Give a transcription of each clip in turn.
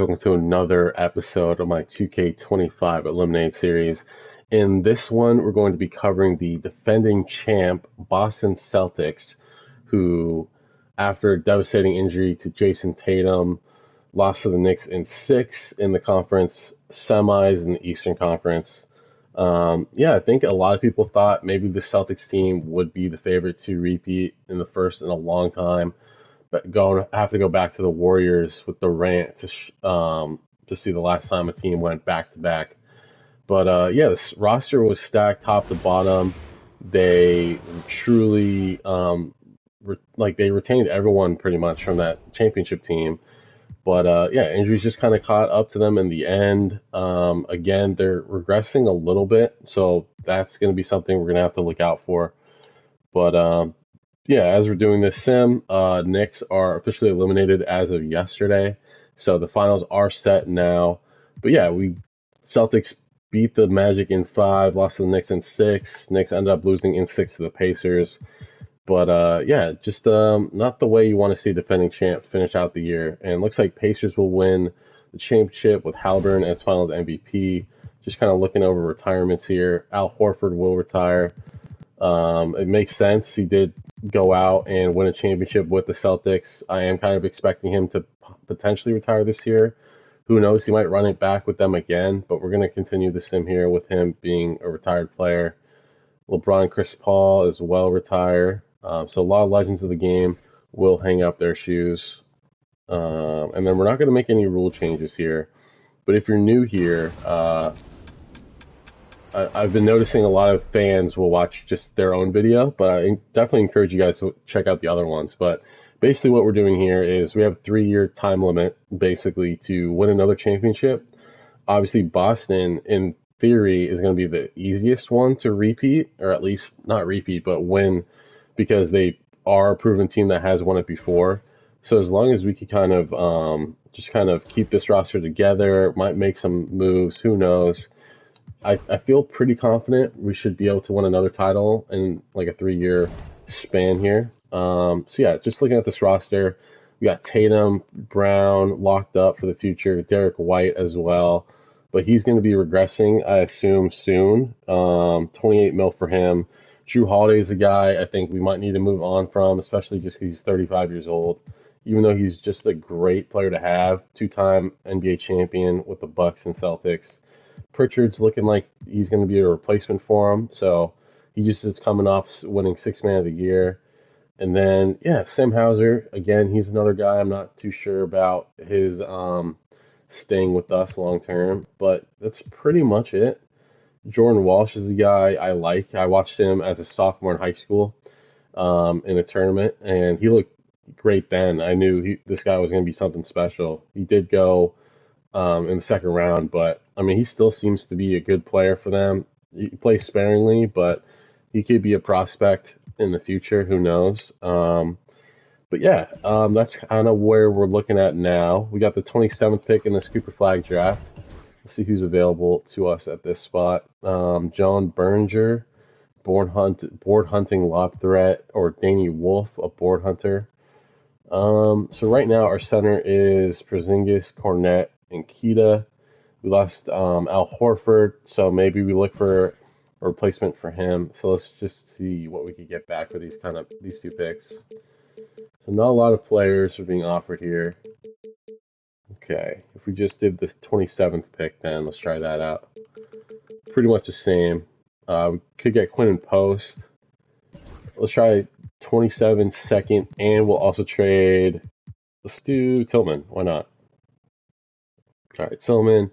Welcome to another episode of my 2K25 Elimination Series. In this one, we're going to be covering the defending champ Boston Celtics, who, after a devastating injury to Jayson Tatum, lost to the Knicks in 6 in the conference semis in the Eastern Conference. I think a lot of people thought maybe the Celtics team would be the favorite to repeat in the first in a long time. But have to go back to the Warriors with Durant to see the last time a team went back to back. But this roster was stacked top to bottom. They truly they retained everyone pretty much from that championship team. But injuries just kind of caught up to them in the end. Again, they're regressing a little bit, so that's going to be something we're going to have to look out for. But as we're doing this sim, Knicks are officially eliminated as of yesterday, so the finals are set now. But Celtics beat the Magic in 5, lost to the Knicks in 6. Knicks ended up losing in 6 to the Pacers. But just not the way you want to see defending champ finish out the year. And it looks like Pacers will win the championship with Haliburton as Finals MVP. Just kind of looking over retirements here. Al Horford will retire. It makes sense. He did go out and win a championship with the Celtics. I am kind of expecting him to potentially retire this year. Who knows? He might run it back with them again, but we're going to continue the sim here with him being a retired player. LeBron and Chris Paul as well retire. So a lot of legends of the game will hang up their shoes. And then we're not going to make any rule changes here. But if you're new here, I've been noticing a lot of fans will watch just their own video, but I definitely encourage you guys to check out the other ones. But basically what we're doing here is we have a 3-year time limit, basically, to win another championship. Obviously, Boston, in theory, is going to be the easiest one to repeat, or at least not repeat, but win, because they are a proven team that has won it before. So as long as we can kind of keep this roster together, might make some moves, who knows. I feel pretty confident we should be able to win another title in like a 3-year span here. Just looking at this roster, we got Tatum, Brown locked up for the future, Derrick White as well, but he's going to be regressing, I assume, soon. 28 mil for him. Jrue Holiday is a guy I think we might need to move on from, especially just because he's 35 years old. Even though he's just a great player to have, 2-time NBA champion with the Bucks and Celtics. Pritchard's looking like he's going to be a replacement for him, so he just is coming off winning 6th Man of the Year. And then, Sam Hauser, again, he's another guy I'm not too sure about his staying with us long term, but that's pretty much it. Jordan Walsh is a guy I like. I watched him as a sophomore in high school in a tournament, and he looked great then. I knew this guy was going to be something special. He did go in the second round, but I mean, he still seems to be a good player for them. He plays sparingly, but he could be a prospect in the future. Who knows? That's kind of where we're looking at now. We got the 27th pick in this Cooper Flag draft. Let's see who's available to us at this spot. John Berger, board hunting lob threat, or Danny Wolf, a board hunter. So right now our center is Porziņģis, Kornet, and Kita. We lost Al Horford, so maybe we look for a replacement for him. So let's just see what we could get back for these 2 picks. So not a lot of players are being offered here. Okay, if we just did this 27th pick, then let's try that out. Pretty much the same. We could get Quinn and Post. Let's try 27 second, and we'll also trade. Let's do Tillman. Why not? All right, Tillman,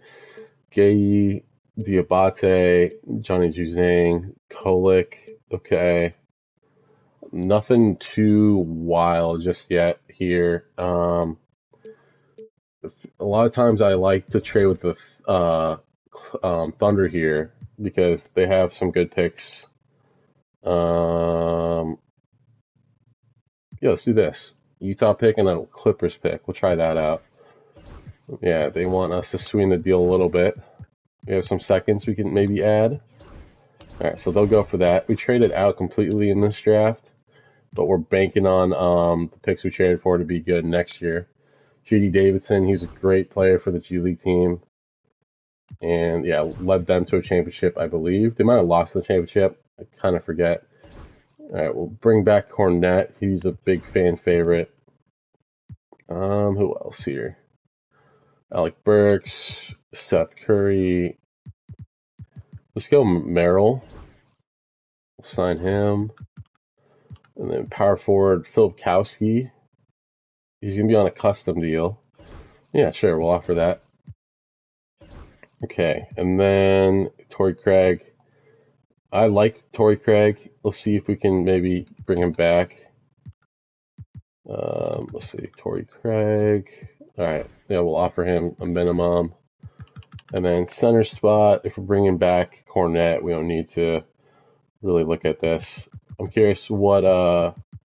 Gaye, Diabate, Johnny Juzang, Kolek. Okay. Nothing too wild just yet here. A lot of times I like to trade with the Thunder here because they have some good picks. Let's do this. Utah pick and then Clippers pick. We'll try that out. Yeah, they want us to swing the deal a little bit. We have some seconds we can maybe add. All right, so they'll go for that. We traded out completely in this draft, but we're banking on the picks we traded for to be good next year. J.D. Davidson, he's a great player for the G League team. And yeah, led them to a championship, I believe. They might have lost the championship. I kind of forget. All right, we'll bring back Cornette. He's a big fan favorite. Who else here? Alec Burks, Seth Curry. Let's go Merrill. We'll sign him. And then power forward, Philip Kowski. He's going to be on a custom deal. Yeah, sure, we'll offer that. Okay, and then Torrey Craig. I like Torrey Craig. We'll see if we can maybe bring him back. Let's see, Torrey Craig. All right, yeah, we'll offer him a minimum. And then center spot, if we're bringing back Cornette, we don't need to really look at this. I'm curious what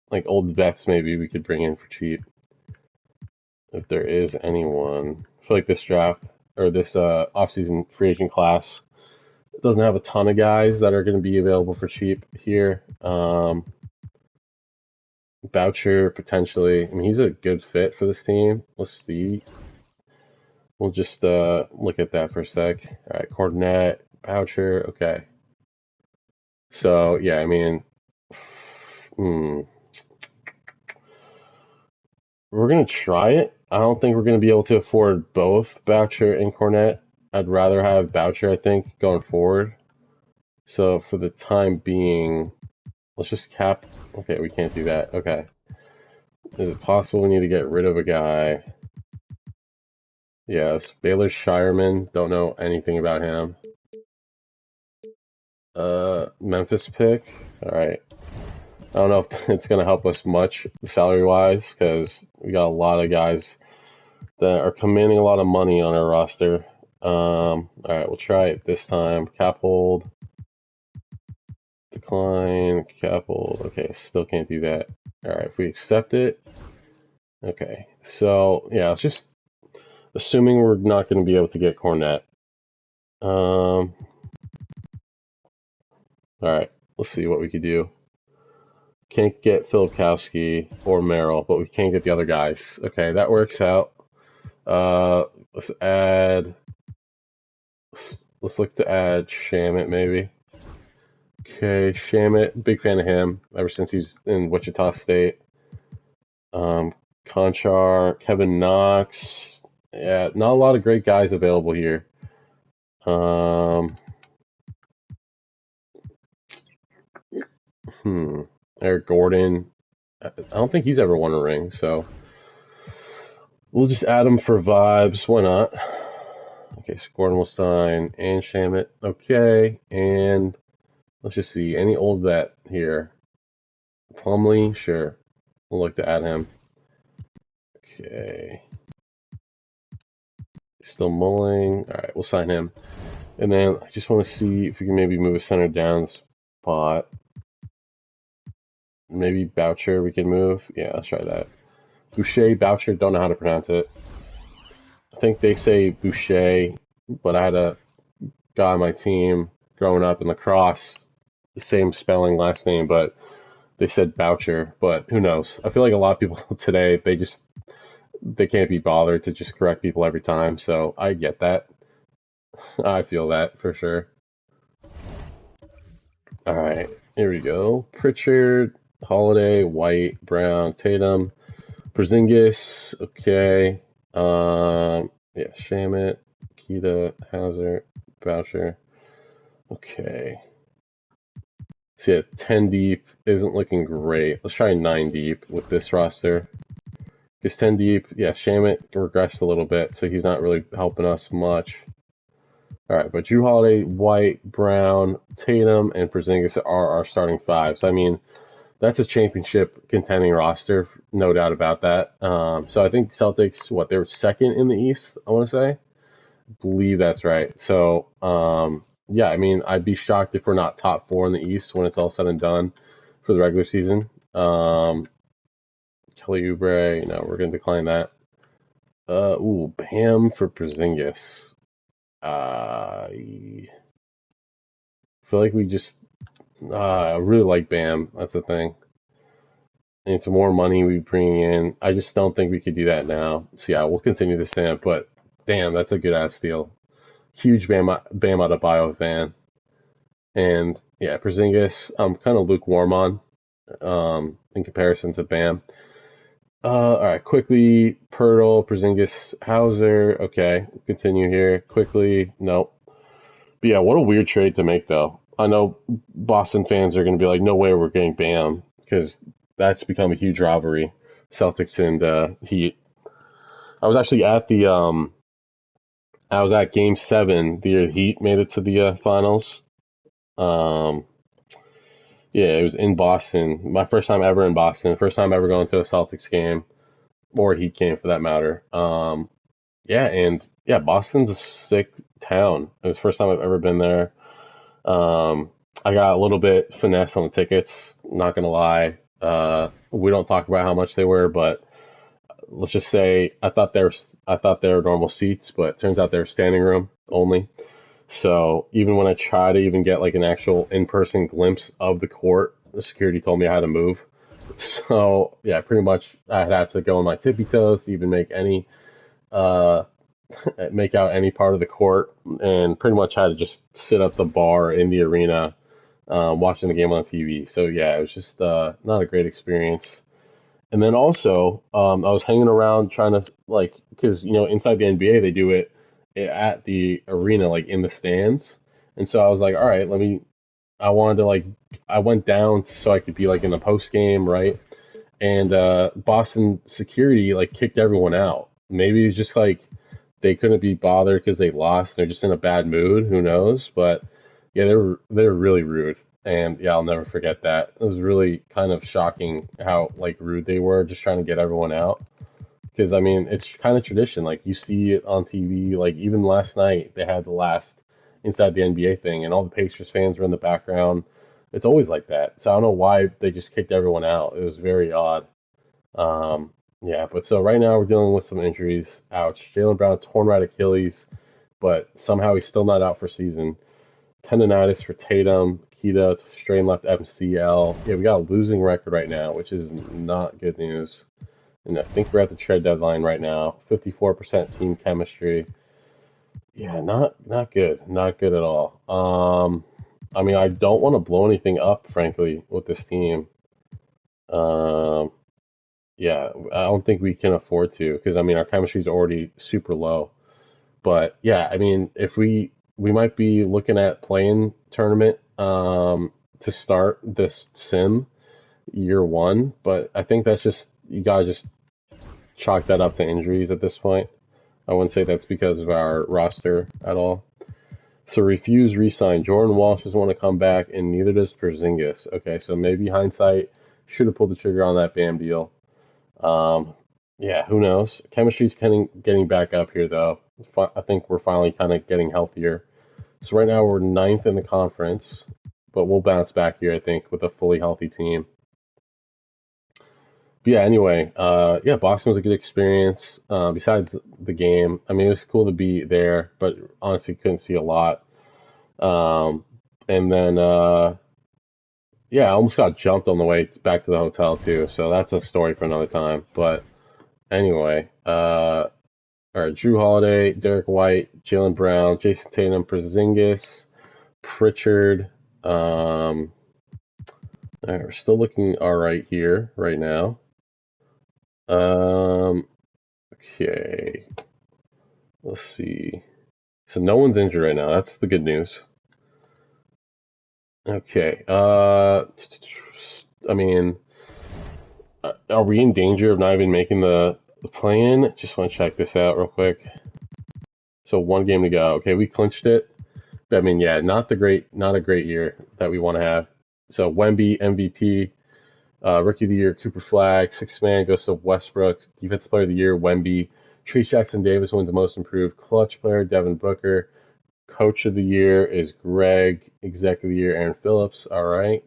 like old vets maybe we could bring in for cheap, if there is anyone. I feel like this draft or this offseason free agent class doesn't have a ton of guys that are going to be available for cheap here. Boucher potentially. I mean, he's a good fit for this team. Let's see. We'll just look at that for a sec. All right, Cornette, Boucher. Okay. So yeah, I mean, we're gonna try it. I don't think we're gonna be able to afford both Boucher and Cornette. I'd rather have Boucher, I think, going forward. So for the time being, let's just cap. Okay, we can't do that. Okay. Is it possible we need to get rid of a guy? Yes, Baylor Shireman. Don't know anything about him. Memphis pick. All right. I don't know if it's going to help us much salary-wise because we got a lot of guys that are commanding a lot of money on our roster. All right, we'll try it this time. Cap hold. Decline. Cap hold. Okay, still can't do that. All right, if we accept it. Okay, so yeah, it's just assuming we're not going to be able to get Cornette. All right, let's see what we could do. Can't get Filipkowski or Merrill, but we can get the other guys. Okay, that works out. Let's add. Let's look to add Shamit maybe. Okay, Shamit, big fan of him ever since he's in Wichita State. Conchar, Kevin Knox. Yeah, not a lot of great guys available here. Eric Gordon. I don't think he's ever won a ring, so we'll just add him for vibes. Why not? Okay, so Gordon will sign and Shamit. Okay, and let's just see. Any old vet here? Plumlee, sure. We'll look to add him. Okay. Still mulling. All right, we'll sign him. And then I just want to see if we can maybe move a center down spot. Maybe Boucher we can move. Yeah, let's try that. Boucher, Boucher, don't know how to pronounce it. I think they say Boucher, but I had a guy on my team growing up in lacrosse, the same spelling, last name, but they said Boucher, but who knows? I feel like a lot of people today, they can't be bothered to just correct people every time, so I get that. I feel that for sure. All right, here we go. Pritchard, Holiday, White, Brown, Tatum, Porziņģis. Okay. Yeah, Shamit, Kita, Hazard, Boucher. Okay. So yeah, 10 deep isn't looking great. Let's try 9 deep with this roster. Because 10 deep, yeah, Shamit regressed a little bit, so he's not really helping us much. All right, but Jrue Holiday, White, Brown, Tatum, and Porziņģis are our starting five. So, I mean, that's a championship contending roster, no doubt about that. So I think Celtics, they were second in the East, I want to say. I believe that's right. So, yeah, I mean, I'd be shocked if we're not top 4 in the East when it's all said and done for the regular season. Kelly Oubre, we're going to decline that. Bam for Porziņģis. I feel like we just I really like Bam. That's the thing. and some more money we bring in. I just don't think we could do that now. So yeah, we'll continue to stamp, but damn, that's a good ass deal. Huge Bam Adebayo fan, and yeah, Porzingis, I'm kind of lukewarm on in comparison to Bam. All right, quickly, Pirtle, Porzingis, Hauser. Okay, continue here quickly. Nope. But yeah, what a weird trade to make though. I know Boston fans are going to be like, no way we're getting Bam because that's become a huge rivalry. Celtics and Heat. I was actually at the I was at Game 7 the year the Heat made it to the finals. Um, yeah, it was in Boston. My first time ever in Boston. First time ever going to a Celtics game or a Heat game for that matter. Yeah, and yeah, Boston's a sick town. It was the first time I've ever been there. Um, I got a little bit finesse on the tickets. Not gonna lie. We don't talk about how much they were, but let's just say I thought they were normal seats, but it turns out they were standing room only. So even when I try to even get like an actual in-person glimpse of the court, the security told me I had to move. So yeah, pretty much I'd have to go on my tippy toes to even uh, make out any part of the court, and pretty much had to just sit at the bar in the arena, watching the game on TV. So yeah, it was just not a great experience. And then also, I was hanging around trying to like, because inside the NBA they do it at the arena, like in the stands. And so I was like, all right, let me. I wanted to like, I went down so I could be like in the post game, right? And Boston security like kicked everyone out. Maybe it's just like they couldn't be bothered because they lost. They're just in a bad mood. Who knows? But yeah, they were really rude, and yeah, I'll never forget that. It was really kind of shocking how like rude they were, just trying to get everyone out. Because I mean, it's kind of tradition. Like you see it on TV. Like even last night, they had the last Inside the NBA thing, and all the Pacers fans were in the background. It's always like that. So I don't know why they just kicked everyone out. It was very odd. Yeah, but so right now we're dealing with some injuries. Ouch. Jaylen Brown torn right Achilles, but somehow he's still not out for season. Tendonitis for Tatum, Keita, strain left MCL. Yeah, we got a losing record right now, which is not good news. And I think we're at the trade deadline right now. 54% team chemistry. Yeah, not good. Not good at all. I mean, I don't want to blow anything up, frankly, with this team. Um, yeah, I don't think we can afford to because I mean our chemistry is already super low. But yeah, I mean if we might be looking at playing tournament to start this sim year one, but I think that's just you gotta just chalk that up to injuries at this point. I wouldn't say that's because of our roster at all. So refuse resign. Jordan Walsh doesn't want to come back, and neither does Porzingis. Okay, so maybe hindsight should have pulled the trigger on that Bam deal. Um, yeah, who knows? Chemistry's getting back up here, though. I think we're finally kind of getting healthier. So right now we're ninth in the conference, but we'll bounce back here, I think, with a fully healthy team. But yeah, anyway, yeah, Boston was a good experience. Besides the game, I mean, it was cool to be there, but honestly, couldn't see a lot. Um, and then, yeah, I almost got jumped on the way back to the hotel too. So that's a story for another time. But anyway, all right, Jrue Holiday, Derrick White, Jaylen Brown, Jayson Tatum, Porzingis, Pritchard. All right, we're still looking all right here right now. Um, okay, let's see. So no one's injured right now. That's the good news. Okay. I mean, are we in danger of not even making the play-in? Just want to check this out real quick. So one game to go. Okay, we clinched it. I mean, yeah, not a great year that we want to have. So Wemby MVP, Rookie of the Year Cooper Flag, sixth man goes to Westbrook, Defensive Player of the Year Wemby, Trace Jackson Davis wins the Most Improved, Clutch Player Devin Booker, Coach of the Year is Greg, Executive of the Year Aaron Phillips. All right.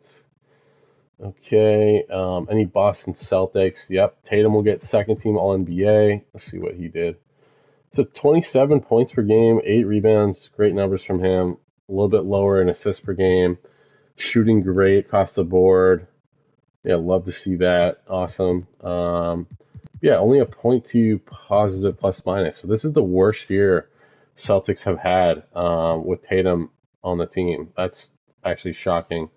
Okay. Any Boston Celtics? Yep. Tatum will get second team All NBA. Let's see what he did. So 27 points per game, 8 rebounds, great numbers from him. A little bit lower in assists per game. Shooting great across the board. Yeah, love to see that. Awesome. Yeah, only a point 0.2 positive plus minus. So this is the worst year Celtics have had with Tatum on the team. That's actually shocking.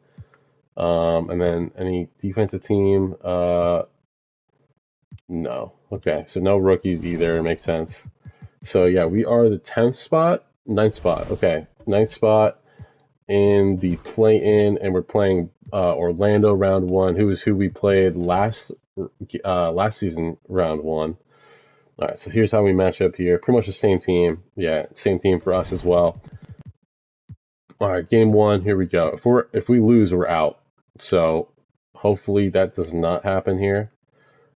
And then any defensive team? No. Okay, so no rookies either. It makes sense. So yeah, we are the 10th spot, ninth spot. Okay, ninth spot in the play-in, and we're playing Orlando round one, who is who we played last season round one. All right, so here's how we match up here. Pretty much the same team. Yeah, same team for us as well. All right, game one. Here we go. If we lose, we're out. So hopefully that does not happen here.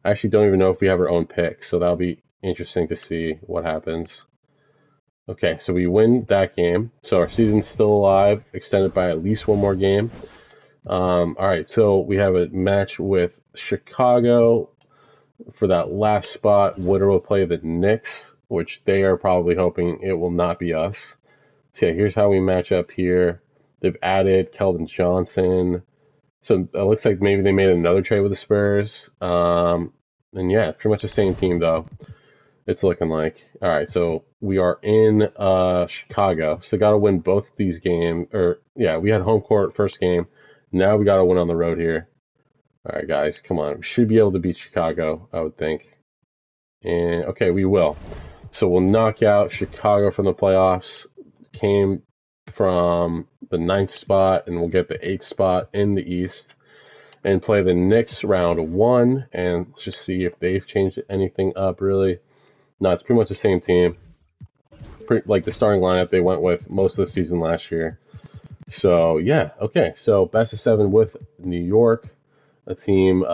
I actually don't even know if we have our own pick, so that'll be interesting to see what happens. Okay, so we win that game. So our season's still alive, extended by at least one more game. All right, so we have a match with Chicago for that last spot. Winner will play the Knicks, which they are probably hoping it will not be us. So yeah, here's how we match up here. They've added Keldon Johnson. So it looks like maybe they made another trade with the Spurs. And yeah, pretty much the same team though. It's looking like. All right, so we are in Chicago. So got to win both of these games. Or yeah, we had home court first game. Now we got to win on the road here. All right, guys, come on. We should be able to beat Chicago, I would think. And okay, we will. So we'll knock out Chicago from the playoffs. Came from the 9th spot, and we'll get the 8th spot in the East. And play the Knicks round one, and let's just see if they've changed anything up, really. No, it's pretty much the same team. Like the starting lineup they went with most of the season last year. So, yeah, okay. So, best of 7 with New York, a team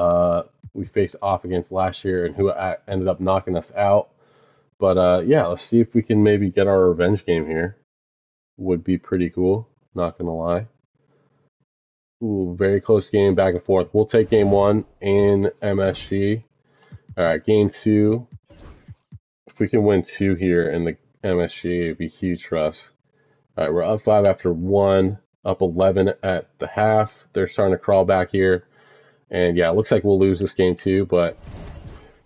we faced off against last year and who ended up knocking us out. But, yeah, let's see if we can maybe get our revenge game here. Would be pretty cool, not going to lie. Ooh, very close game, back and forth. We'll take game 1 in MSG. All right, game 2. If we can win 2 here in the MSG, it'd be huge for us. All right, we're up 5 after 1, up 11 at the half. They're starting to crawl back here. And yeah, it looks like we'll lose this game too, but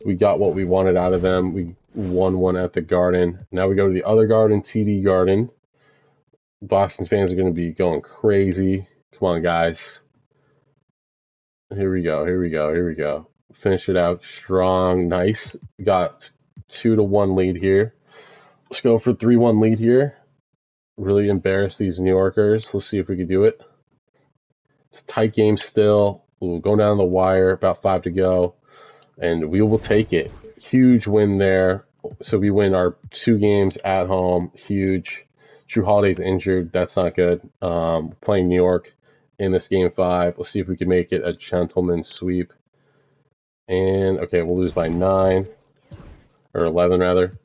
we got what we wanted out of them. We won one at the Garden. Now we go to the other Garden, TD Garden. Boston fans are going to be going crazy. Come on, guys. Here we go. Here we go. Here we go. Finish it out strong. Nice. Got 2-1 lead here. Let's go for 3-1 lead here. Really embarrass these New Yorkers. Let's see if we can do it. It's a tight game still. Ooh, going down the wire. About 5 to go. And we will take it. Huge win there. So we win our 2 games at home. Huge. Jrue Holiday's injured. That's not good. Playing New York in this game 5. Let's see if we can make it a gentleman's sweep. And, okay, we'll lose by 9. Or 11, rather.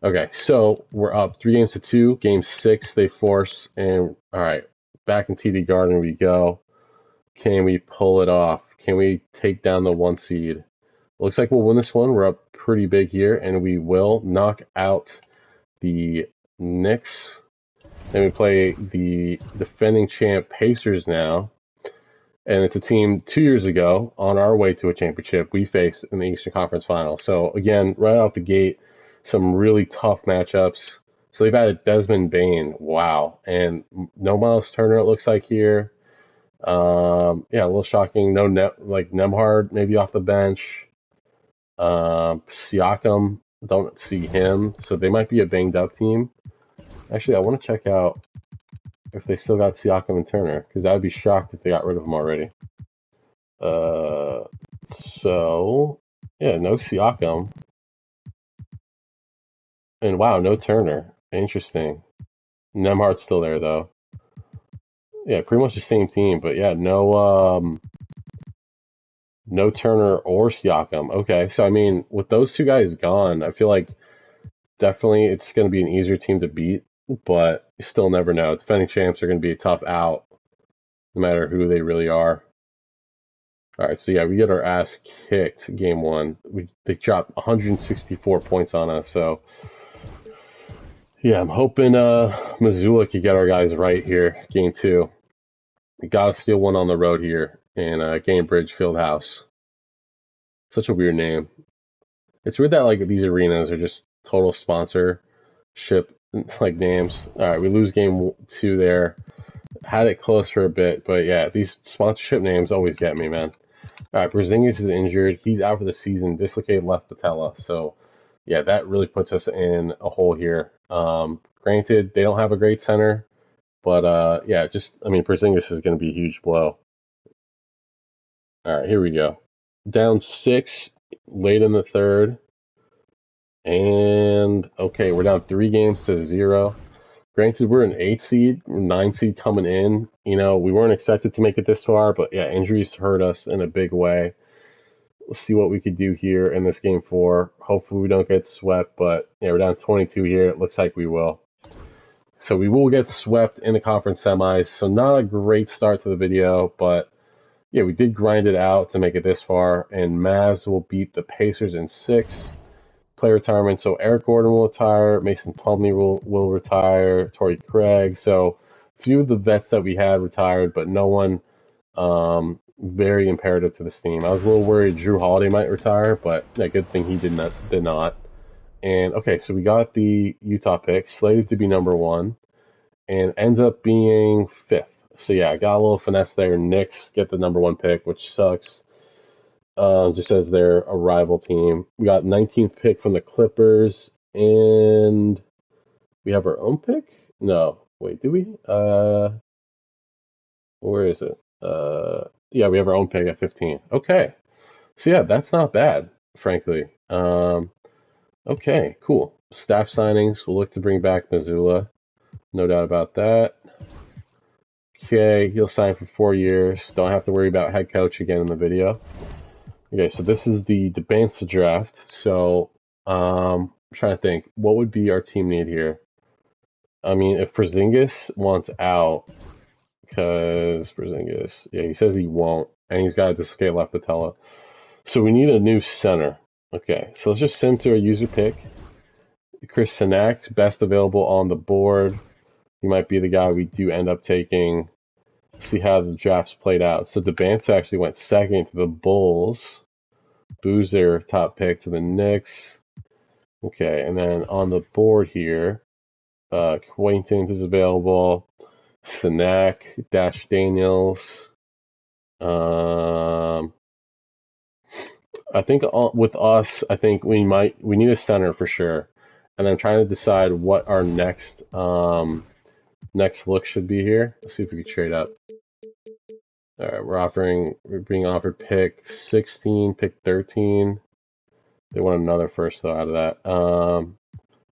Okay, so we're up 3-2. Game 6, they force. And, all right, back in TD Garden we go. Can we pull it off? Can we take down the 1 seed? Looks like we'll win this one. We're up pretty big here, and we will knock out the Knicks. Then we play the defending champ Pacers now. And it's a team 2 years ago on our way to a championship we faced in the Eastern Conference Finals. So, again, right out the gate, some really tough matchups. So they've added Desmond Bane. Wow. And no Miles Turner, it looks like here. Yeah, a little shocking. No Nembhard maybe off the bench. Siakam, don't see him. So they might be a banged up team. Actually, I want to check out if they still got Siakam and Turner, because I would be shocked if they got rid of them already. So, yeah, no Siakam. And wow, no Turner. Interesting. Nembhard's still there, though. Yeah, pretty much the same team, but yeah, no Turner or Siakam. Okay, so I mean, with those 2 guys gone, I feel like definitely it's going to be an easier team to beat, but you still never know. Defending champs are going to be a tough out, no matter who they really are. All right, so yeah, we get our ass kicked game 1. They dropped 164 points on us, so yeah, I'm hoping Missoula could get our guys right here, game 2. We got to steal one on the road here. in Cambridge Fieldhouse. Such a weird name. It's weird that like these arenas are just total sponsorship like names. All right, we lose game 2 there. Had it close for a bit, but yeah, these sponsorship names always get me, man. All right, Porziņģis is injured. He's out for the season, dislocated left patella. So, yeah, that really puts us in a hole here. Granted, they don't have a great center, but yeah, Porziņģis is going to be a huge blow. All right, here we go. Down 6, late in the third. And, okay, we're down 3 games to 0. Granted, we're an 8 seed, 9 seed coming in. You know, we weren't expected to make it this far, but yeah, injuries hurt us in a big way. We'll see what we could do here in this game 4. Hopefully we don't get swept, but yeah, we're down 22 here. It looks like we will. So we will get swept in the conference semis. So not a great start to the video, but yeah, we did grind it out to make it this far. And Mavs will beat the Pacers in 6. Player retirement. So Eric Gordon will retire. Mason Plumlee will retire. Torrey Craig. So a few of the vets that we had retired, but no one very imperative to this team. I was a little worried Jrue Holiday might retire, but a good thing he did not. And okay, so we got the Utah pick, slated to be number 1, and ends up being 5th. So yeah, I got a little finesse there. Knicks get the number 1 pick, which sucks. Just as they're a rival team. We got 19th pick from the Clippers, and we have our own pick? No. Wait, do we? Where is it? Yeah, we have our own pick at 15. Okay. So yeah, that's not bad, frankly. Okay, cool. Staff signings. We'll look to bring back Missoula. No doubt about that. Okay, he'll sign for 4 years. Don't have to worry about head coach again in the video. Okay, so this is the Bansa draft. So, I'm trying to think, what would be our team need here? I mean, if Porziņģis wants out, because Porziņģis, yeah, he says he won't, and he's got to dislocate left patella. So we need a new center. Okay, so let's just send to a user pick. Chris Sinak, best available on the board. He might be the guy we do end up taking. See how the drafts played out. So Bansa actually went 2nd to the Bulls. Boozer, top pick to the Knicks. Okay, and then on the board here, Acquaintance is available. Sinak, Dash Daniels. I think with us, I think we need a center for sure. And I'm trying to decide what our next look should be here. Let's see if we can trade up. All right, we're being offered pick 16, pick 13. They want another first though out of that.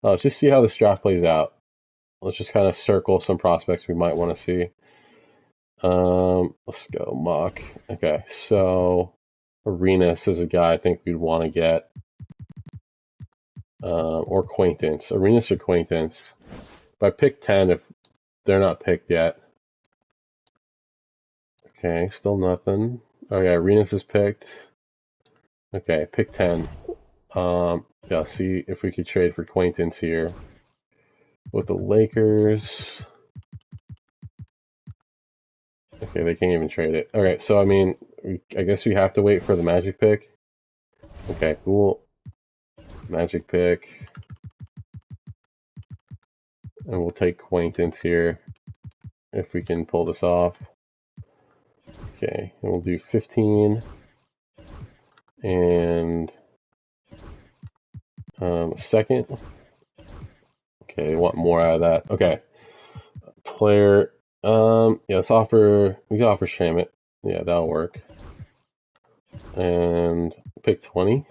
Let's just see how this draft plays out. Let's just kind of circle some prospects we might want to see. Let's go mock. Okay, so Arenas is a guy I think we'd want to get. Or Acquaintance. Arenas or Acquaintance. If I pick 10, if they're not picked yet. Okay, still nothing. Okay, Arenas is picked. Okay, pick 10. Yeah, see if we could trade for Acquaintance here. With the Lakers. Okay, they can't even trade it. Alright, so I mean, I guess we have to wait for the Magic pick. Okay, cool. Magic pick. And we'll take Acquaintance here. If we can pull this off. Okay, and we'll do 15. And second. Okay, they want more out of that. Okay. Player. Yeah, we can offer Shamit. Yeah, that'll work. And pick 20.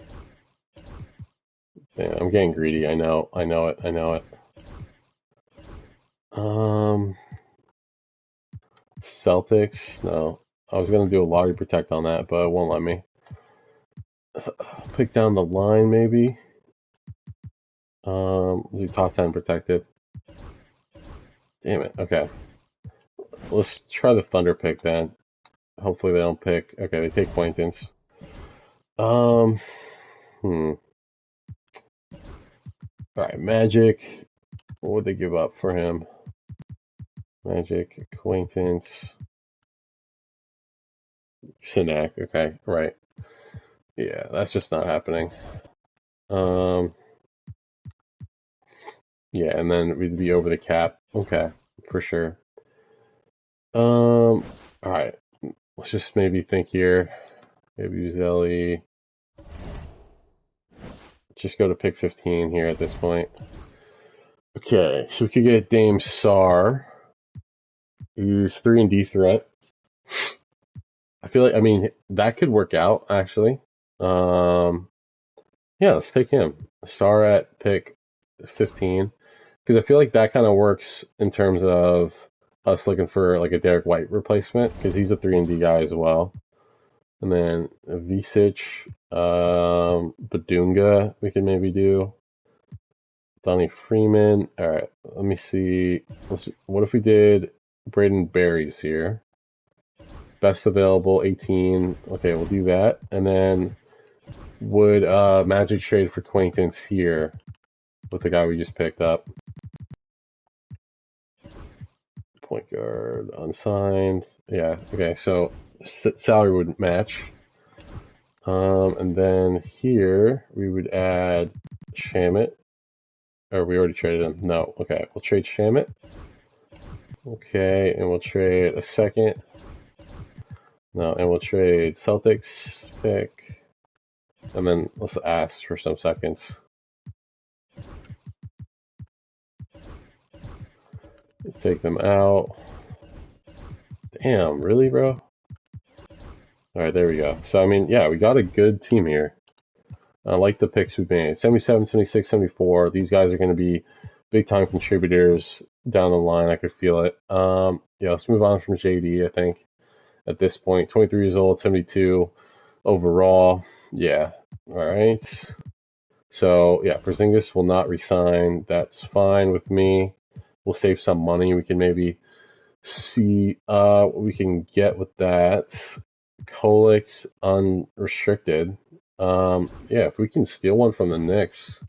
Yeah, I'm getting greedy. I know it. Celtics. No, I was gonna do a lottery protect on that, but it won't let me. Pick down the line maybe. Do top 10 protected. Damn it. Okay. Let's try the Thunder pick then. Hopefully they don't pick. Okay, they take Acquaintance. Alright, Magic. What would they give up for him? Magic, Acquaintance. Shinak. Okay, right. Yeah, that's just not happening. Um, yeah, and then we'd be over the cap. Okay, for sure. All right. Let's just maybe think here. Maybe Uzelli. Just go to pick 15 here at this point. Okay, so we could get Dame Sar. He's 3-and-D threat. I feel like, I mean, that could work out, actually. Yeah, let's take him. Sar at pick 15. Because I feel like that kind of works in terms of us looking for like a Derrick White replacement, because he's a 3-and-D guy as well. And then Visic, Badunga, we could maybe do. Donnie Freeman. All right, let me see. What if we did Braden Berries here? Best available, 18. Okay, we'll do that. And then would Magic trade for Quaintance here with the guy we just picked up? Point guard, unsigned. Yeah, okay, so salary would match. And then here we would add Shamit. Or we already traded him. No, okay, we'll trade Shamit. Okay, and we'll trade a second. No, and we'll trade Celtics pick. And then let's ask for some seconds. Take them out. Damn, really, bro? Alright, there we go. So, I mean, yeah, we got a good team here. I like the picks we've made. 77, 76, 74. These guys are going to be big-time contributors down the line. I could feel it. Yeah, let's move on from JD, I think, at this point. 23 years old, 72 overall. Yeah, all right. So, yeah, Porziņģis will not resign. That's fine with me. We'll save some money. We can maybe see what we can get with that. Kolek's unrestricted. Yeah, if we can steal one from the Knicks,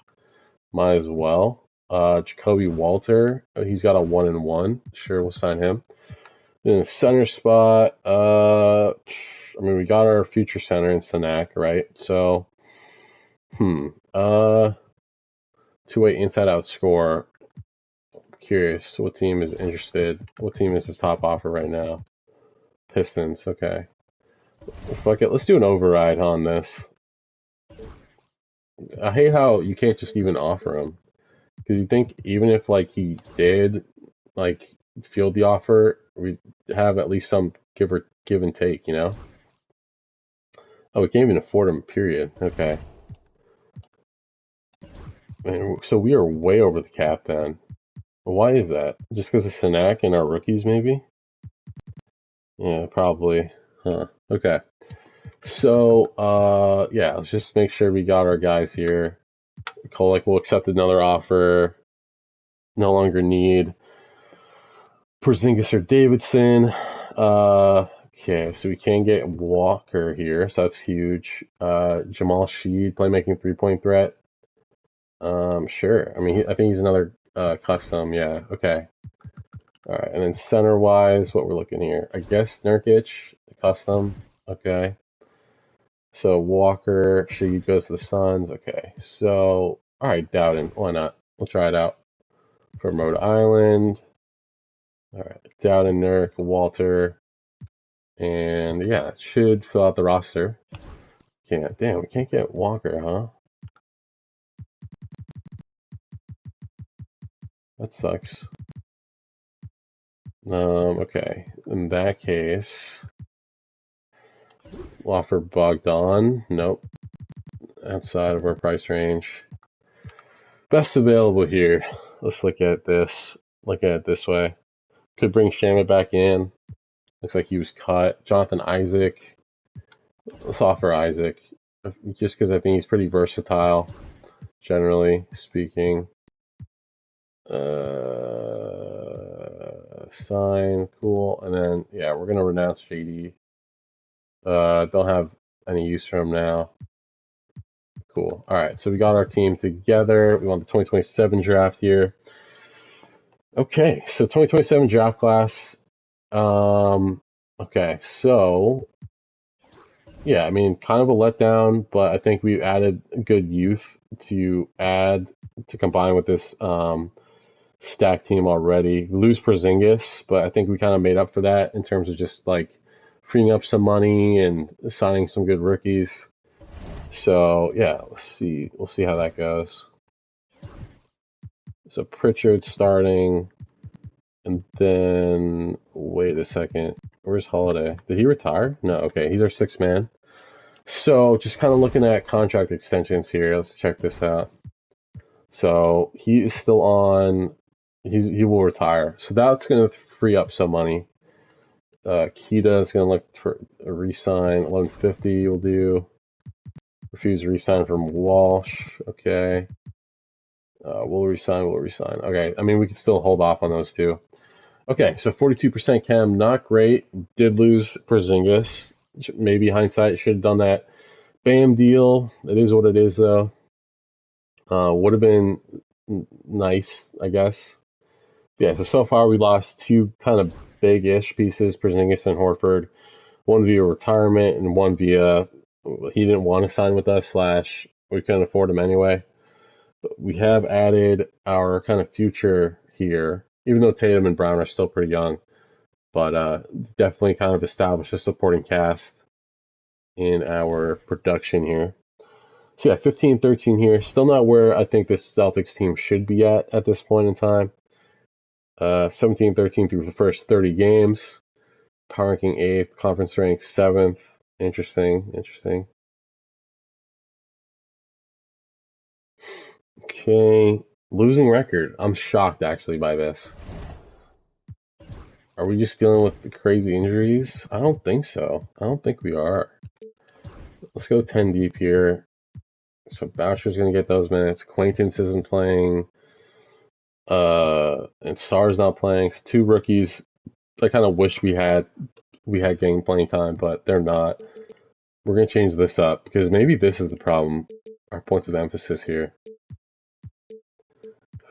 might as well. Jacoby Walter, he's got a 1-and-1. Sure, we'll sign him. In the center spot, I mean, we got our future center in Sanak, right? So, 2-way inside-out score. Curious, what team is interested? What team is his top offer right now? Pistons, okay. Fuck it, let's do an override on this. I hate how you can't just even offer him. Because you think even if, like, he did, like, field the offer, we'd have at least some give and take, you know? Oh, we can't even afford him, period. Okay. Man, so we are way over the cap then. Why is that? Just because of Sanak and our rookies, maybe? Yeah, probably. Huh. Okay. So, yeah, let's just make sure we got our guys here. Kolek will accept another offer. No longer need Porziņģis or Davidson. Okay, so we can get Walker here, so that's huge. Jamal Sheed, playmaking 3-point threat. Sure. I mean, I think he's another custom. Yeah. Okay. All right, and then center-wise, what we're looking here, I guess Nurkic, custom. Okay. So Walker, Sheed goes to the Suns. Okay. So, all right, Dowden, why not? We'll try it out. From Rhode Island. All right, Dowden, Nurk, Walter, and yeah, it should fill out the roster. Yeah, damn, we can't get Walker, huh? That sucks. Okay, in that case, we'll offer Bogdan. Nope, outside of our price range. Best available here. Let's look at this. Look at it this way. Could bring Shamit back in. Looks like he was cut. Jonathan Isaac. Let's offer Isaac. Just because I think he's pretty versatile, generally speaking. Sign. Cool. And then, yeah, we're going to renounce JD. Don't have any use for him now. Cool. All right, so we got our team together. We want the 2027 draft here. Okay, so 2027 draft class. Okay, so yeah, I mean, kind of a letdown, but I think we've added good youth to add to combine with this stack team already. We lose Porzingis, but I think we kind of made up for that in terms of just like freeing up some money and signing some good rookies. So yeah, let's see. We'll see how that goes. So Pritchard starting, and then wait a second. Where's Holiday? Did he retire? No. Okay, he's our sixth man. So just kind of looking at contract extensions here. Let's check this out. So he is still on. He will retire. So that's going to free up some money. Kita is going to look for a re-sign. 1150 will do. Refuse re-sign from Walsh. Okay. We'll resign. We'll resign. Okay. I mean, we can still hold off on those two. Okay. So 42% chem, not great. Did lose Porzingis. Maybe hindsight should have done that Bam deal. It is what it is, though. Would have been nice, I guess. Yeah. So far we lost two kind of big-ish pieces, Porzingis and Horford. One via retirement and one via he didn't want to sign with us. / we couldn't afford him anyway. But we have added our kind of future here, even though Tatum and Brown are still pretty young, but definitely kind of established a supporting cast in our production here. So yeah, 15-13 here. Still not where I think this Celtics team should be at this point in time. 17-13 through the first 30 games. Power ranking 8th, conference rank 7th. Interesting. Okay, losing record. I'm shocked actually by this. Are we just dealing with the crazy injuries? I don't think so. I don't think we are. Let's go 10 deep here. So Boucher's going to get those minutes. Quaintance isn't playing. And Sarr's not playing. So two rookies. I kind of wish we had getting playing time, but they're not. We're going to change this up because maybe this is the problem. Our points of emphasis here.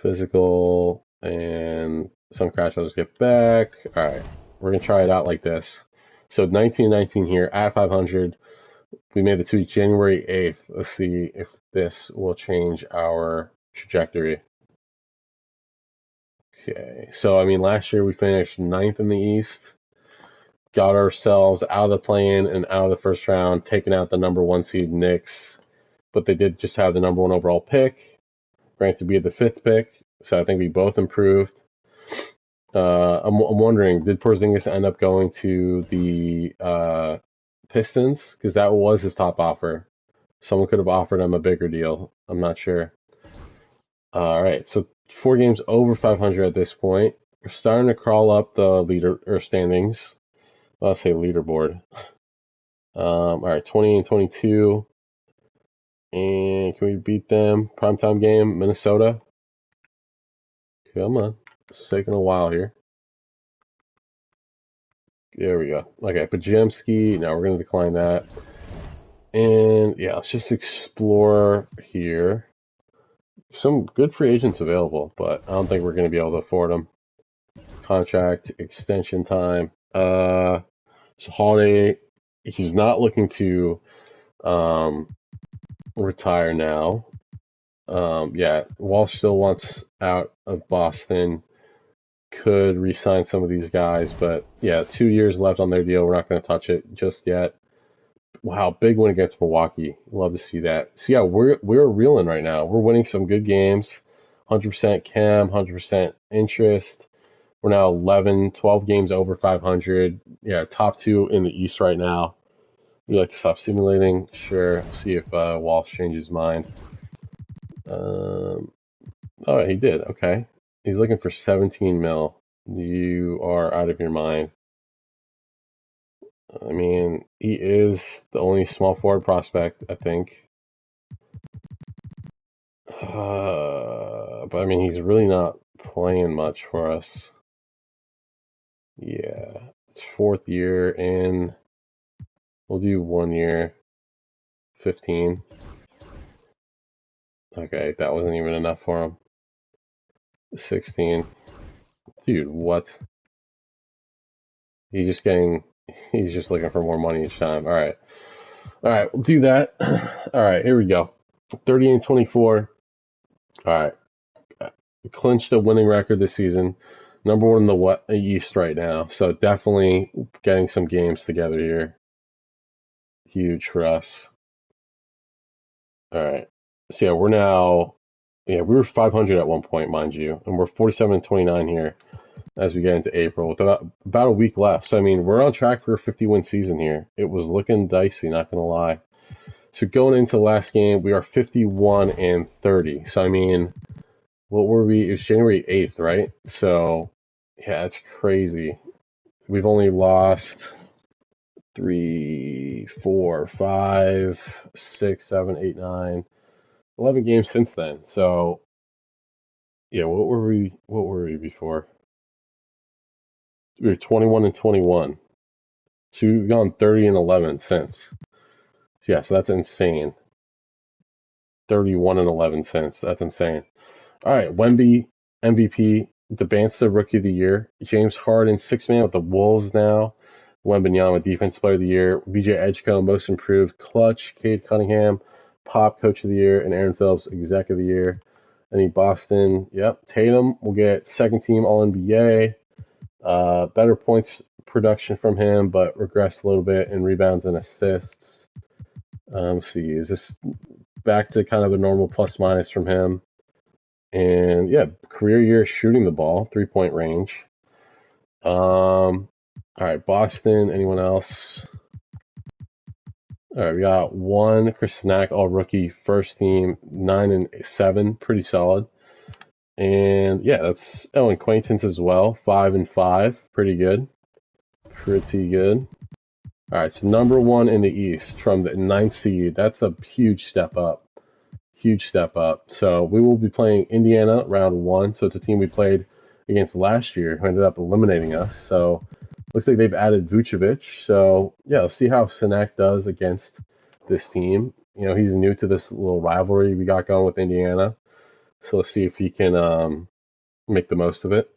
Physical and some crash. I'll just get back. All right. We're going to try it out like this. So 19-19 here at 500. We made it to January 8th. Let's see if this will change our trajectory. Okay. So, I mean, last year we finished 9th in the East. Got ourselves out of the play-in and out of the first round, taking out the number 1 seed Knicks. But they did just have the number 1 overall pick. Granted, we had the 5th pick. So I think we both improved. I'm wondering, did Porzingis end up going to the Pistons? Because that was his top offer. Someone could have offered him a bigger deal. I'm not sure. All right, so 4 games over 500 at this point. We're starting to crawl up the standings. I'll say leaderboard. All right, 20 and 22. And can we beat them? Primetime game, Minnesota. Come on. It's taking a while here. There we go. Okay, Pajemski. Now we're going to decline that. And yeah, let's just explore here. Some good free agents available, but I don't think we're going to be able to afford them. Contract extension time. So Holiday, he's not looking to retire now. Yeah, Walsh still wants out of Boston. Could re-sign some of these guys, but yeah, 2 years left on their deal. We're not going to touch it just yet. Wow, big win against Milwaukee. Love to see that. So yeah, we're reeling right now. We're winning some good games. 100% chem, 100% interest. We're now 11, 12 games over 500. Yeah, top 2 in the East right now. We like to stop simulating. Sure. See if Walsh changes his mind. Oh, he did. Okay. He's looking for 17 mil. You are out of your mind. I mean, he is the only small forward prospect, I think. But I mean, he's really not playing much for us. Yeah, it's 4th year in. We'll do 1 year. 15. Okay, that wasn't even enough for him. 16. Dude, what? He's just looking for more money each time. All right. All right, we'll do that. All right, here we go. 30-24. All right, we clinched a winning record this season. Number one in the East right now. So definitely getting some games together here. Huge for us. All right. So yeah, we're now, yeah, we were 500 at one point, mind you, and we're 47-29 here as we get into April with about a week left. So I mean, we're on track for a 50-win season here. It was looking dicey, not gonna lie. So going into the last game, we are 51-30. So I mean, what were we? It was January 8th, right? So yeah, it's crazy. We've only lost 3, 4, 5, 6, 7, 8, 9, 11 games since then. So yeah, what were we? What were we before? We were 21-21. So we've gone 30-11 since. So yeah, so that's insane. 31-11 since. That's insane. All right, Wemby MVP, Debanza Rookie of the Year, James Harden 6-man with the Wolves now. Wembanyama Defensive Player of the Year, VJ Edgecombe Most Improved, Clutch, Cade Cunningham Pop Coach of the Year, and Aaron Phillips Exec of the Year. Any Boston, yep. Tatum will get second team All NBA. Better points production from him, but regressed a little bit in rebounds and assists. Let's see, is this back to kind of a normal plus minus from him? And yeah, career year shooting the ball, 3-point range. All right, Boston. Anyone else? All right, we got one Chris Snack, all rookie, first team, 9-7, pretty solid. And yeah, that's acquaintance as well, 5-5, pretty good, pretty good. All right, so number one in the East from the 9th seed. That's a huge step up. Huge step up. So we will be playing Indiana round one. So it's a team we played against last year who ended up eliminating us. So looks like they've added Vucevic. So yeah, let's see how Sinek does against this team. You know, he's new to this little rivalry we got going with Indiana. So let's see if he can make the most of it.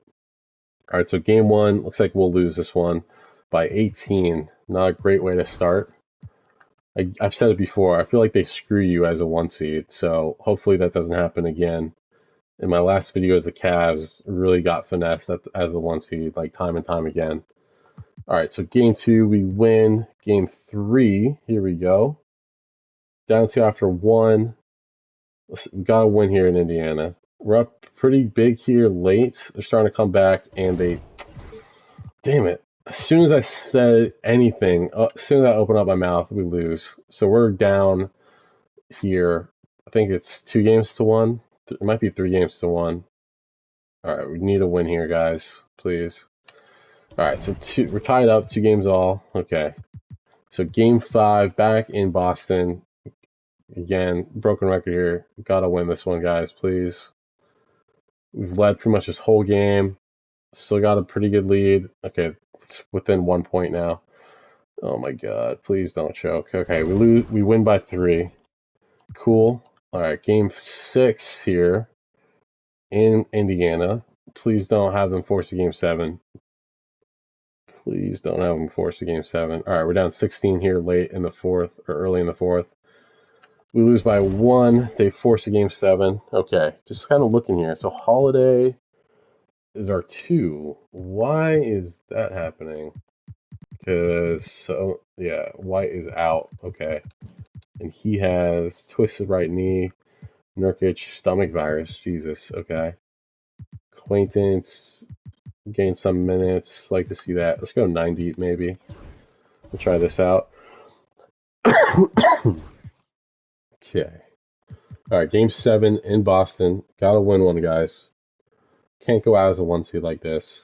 All right, so game one, looks like we'll lose this one by 18. Not a great way to start. I've said it before. I feel like they screw you as a 1 seed, so hopefully that doesn't happen again. In my last videos, the Cavs really got finessed as a 1 seed, like time and time again. All right, so game two, we win. Game three, here we go. Down to after one. We got to win here in Indiana. We're up pretty big here late. They're starting to come back, and they, damn it. As soon as I said anything, as soon as I open up my mouth, we lose. So we're down here. I think it's 2-1. It might be 3-1. All right, we need a win here, guys. Please. All right, so we're tied up, 2 games all. Okay. So game 5, back in Boston. Again, broken record here. Gotta win this one, guys, please. We've led pretty much this whole game. Still got a pretty good lead. Okay, it's within 1 point now. Oh my god, please don't choke. Okay, we win by 3. Cool. All right, game 6 here in Indiana. Please don't have them force a game 7. Please don't have them force a game 7. All right, we're down 16 here late in the 4th, or early in the 4th. We lose by 1. They force a game 7. Okay, just kind of looking here. So Holiday is our 2. Why is that happening? Because, so, yeah, White is out. Okay. And he has twisted right knee, Nurkic, stomach virus. Jesus. Okay. Acquaintance, gain some minutes. Like to see that. Let's go 90 maybe. We'll try this out. Okay. All right, game 7 in Boston. Gotta win one, guys. Can't go out as a 1 seed like this.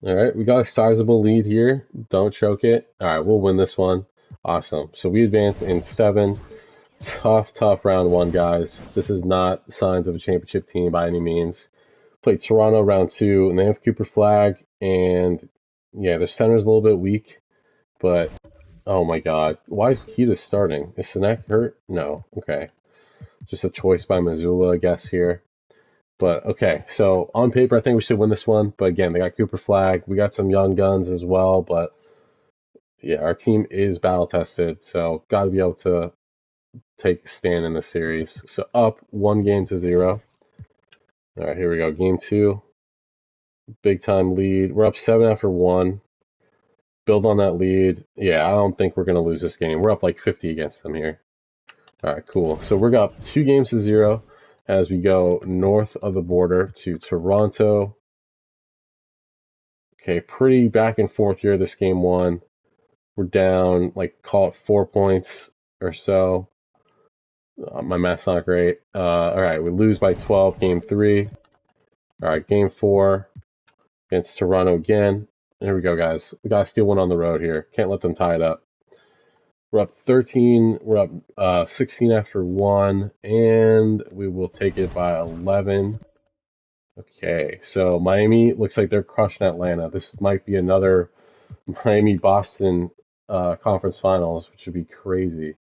All right, we got a sizable lead here. Don't choke it. All right, we'll win this one. Awesome. So we advance in 7. Tough round 1, guys. This is not signs of a championship team by any means. Played Toronto round 2, and they have Cooper Flag, and yeah, their center's a little bit weak, but oh my god. Why is Keita starting? Is Sinek hurt? No. Okay. Just a choice by Missoula, I guess, here. But okay, so on paper, I think we should win this one. But again, they got Cooper Flag. We got some young guns as well, but Yeah, our team is battle tested, so got to be able to take a stand in the series. So up 1-0. All right, here we go. Game 2, big time lead. We're up 7 after 1. Build on that lead. Yeah, I don't think we're going to lose this game. We're up like 50 against them here. All right, cool. So we're up 2-0 as we go north of the border to Toronto. Okay, pretty back and forth here this game 1. We're down, like, call it 4 points or so. My math's not great. All right, we lose by 12, game 3. All right, game 4 against Toronto again. Here we go, guys. We got to steal one on the road here. Can't let them tie it up. We're up 13. We're up 16 after 1, and we will take it by 11. Okay, so Miami looks like they're crushing Atlanta. This might be another Miami-Boston conference finals, which would be crazy.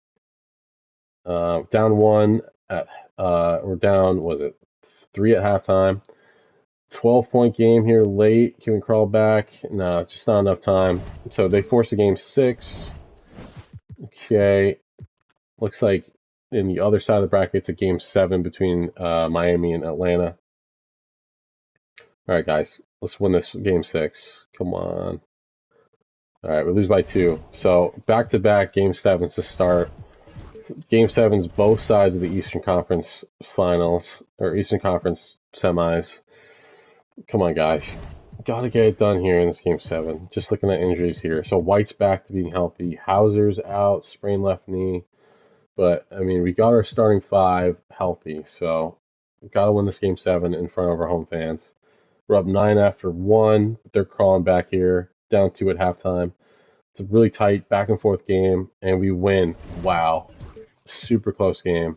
Down 1 at we're down, was it 3 at halftime? 12-point game here late. Can we crawl back? No, just not enough time. So they force a game 6. Okay, looks like in the other side of the bracket, it's a game 7 between Miami and Atlanta. All right, guys, let's win this game 6. Come on. All right, we lose by 2. So back-to-back game 7s to start. Game 7s, both sides of the Eastern Conference Finals, or Eastern Conference semis. Come on, guys. Gotta get it done here in this game 7. Just looking at injuries here. So White's back to being healthy. Hauser's out, sprained left knee. But, I mean, we got our starting 5 healthy. So we gotta win this game 7 in front of our home fans. We're up 9 after 1. They're crawling back here. Down 2 at halftime. It's a really tight back and forth game. And we win. Wow. Super close game.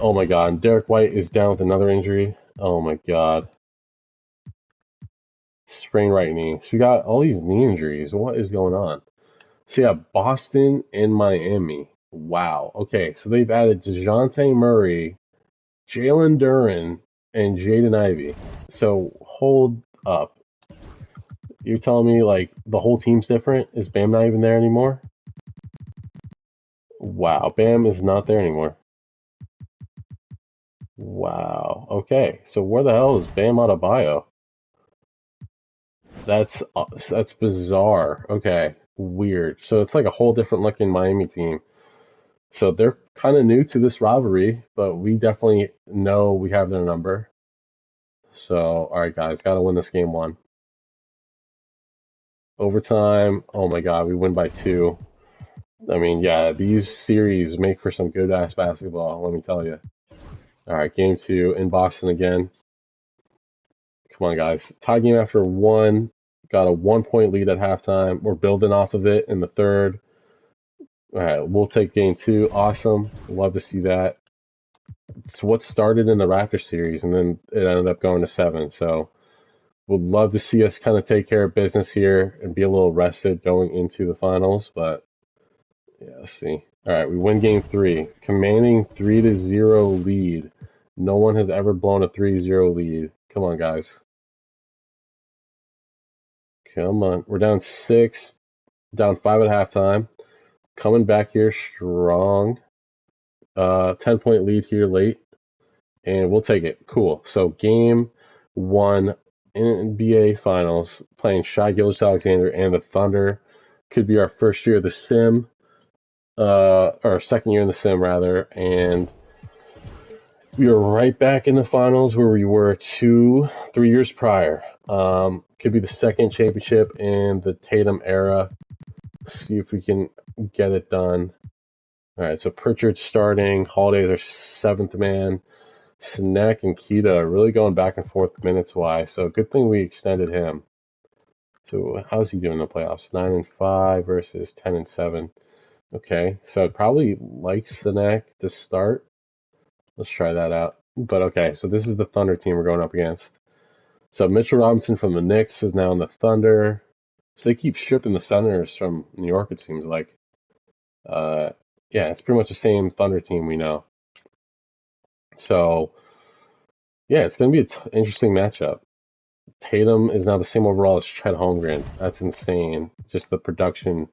Oh my god. And Derrick White is down with another injury. Oh my god. Sprained right knee. So we got all these knee injuries. What is going on? So yeah, Boston and Miami. Wow. Okay, so they've added DeJounte Murray, Jaylen Duren, and Jaden Ivey. So hold up. You're telling me like the whole team's different? Is Bam not even there anymore? Wow, Bam is not there anymore. Wow. Okay, so where the hell is Bam Adebayo? That's bizarre. Okay, weird. So it's like a whole different looking Miami team. So they're kind of new to this rivalry, but we definitely know we have their number. So all right, guys, got to win this game 1. Overtime. Oh my God, we win by 2. I mean, yeah, these series make for some good ass basketball. Let me tell you. All right, game 2 in Boston again. Come on, guys. Tie game after 1. Got a 1-point lead at halftime. We're building off of it in the third. All right, we'll take game 2. Awesome. Love to see that. It's what started in the Raptor series, and then it ended up going to 7. So would love to see us kind of take care of business here and be a little rested going into the finals. But yeah, let's see. All right, we win game 3, commanding 3-0 lead. No one has ever blown a 3-0 lead. Come on, guys. Come on. We're down 6, down 5 at halftime. Coming back here strong. 10-point lead here late. And we'll take it. Cool. So game 1 NBA Finals, playing Shai Gilgeous-Alexander and the Thunder. Could be our first year of the sim, or second year in the sim rather, and we are right back in the finals where we were 3 years prior. Could be the second championship in the Tatum era. See if we can get it done. All right, so Pritchard's starting. Holiday's our 7th man. Snec and Kita are really going back and forth minutes wise, so good thing we extended him. So how's he doing in the playoffs? 9-5 versus 10-7. Okay, so I'd probably like Snec to start. Let's try that out. But okay, so this is the Thunder team we're going up against. So Mitchell Robinson from the Knicks is now in the Thunder. So they keep stripping the centers from New York, it seems like. Yeah, it's pretty much the same Thunder team we know. So, yeah, it's going to be an interesting matchup. Tatum is now the same overall as Chet Holmgren. That's insane. Just the production